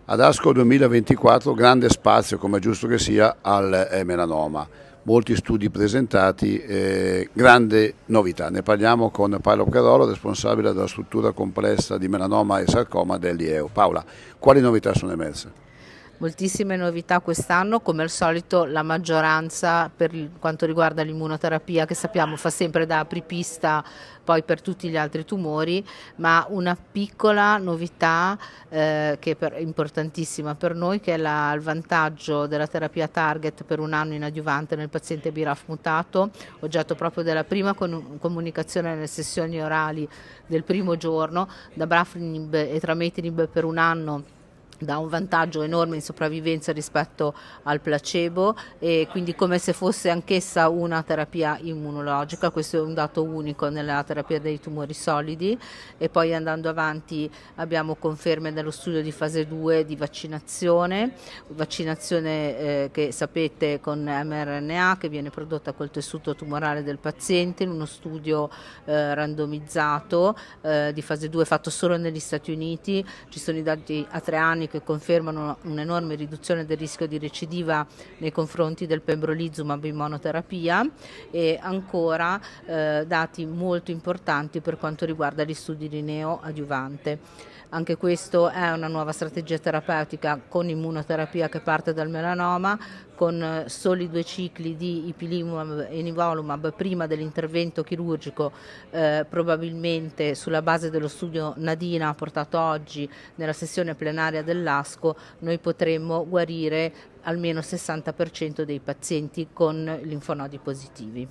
Ad ASCO 2024 grande spazio, come è giusto che sia, al melanoma. Molti studi presentati, grande novità. Ne parliamo con Paolo Carolo, responsabile della struttura complessa di melanoma e sarcoma dell'IEO. Paola, quali novità sono emerse? Moltissime novità quest'anno, come al solito la maggioranza per quanto riguarda l'immunoterapia, che sappiamo fa sempre da apripista poi per tutti gli altri tumori, ma una piccola novità che è importantissima per noi, che è il vantaggio della terapia target per un anno in adjuvante nel paziente BRAF mutato, oggetto proprio della prima comunicazione nelle sessioni orali del primo giorno, da Brafenib e Trametinib per un anno dà un vantaggio enorme in sopravvivenza rispetto al placebo, e quindi come se fosse anch'essa una terapia immunologica. Questo è un dato unico nella terapia dei tumori solidi. E poi andando avanti abbiamo conferme nello studio di fase 2 di vaccinazione che sapete con mRNA, che viene prodotta col tessuto tumorale del paziente in uno studio randomizzato di fase 2 fatto solo negli Stati Uniti. Ci sono i dati a 3 anni che confermano un'enorme riduzione del rischio di recidiva nei confronti del pembrolizumab in monoterapia, e ancora dati molto importanti per quanto riguarda gli studi di neoadiuvante. Anche questo è una nuova strategia terapeutica con immunoterapia che parte dal melanoma, con soli 2 cicli di ipilimumab e nivolumab prima dell'intervento chirurgico, probabilmente sulla base dello studio Nadina portato oggi nella sessione plenaria dell'ASCO. Noi potremmo guarire almeno il 60% dei pazienti con linfonodi positivi.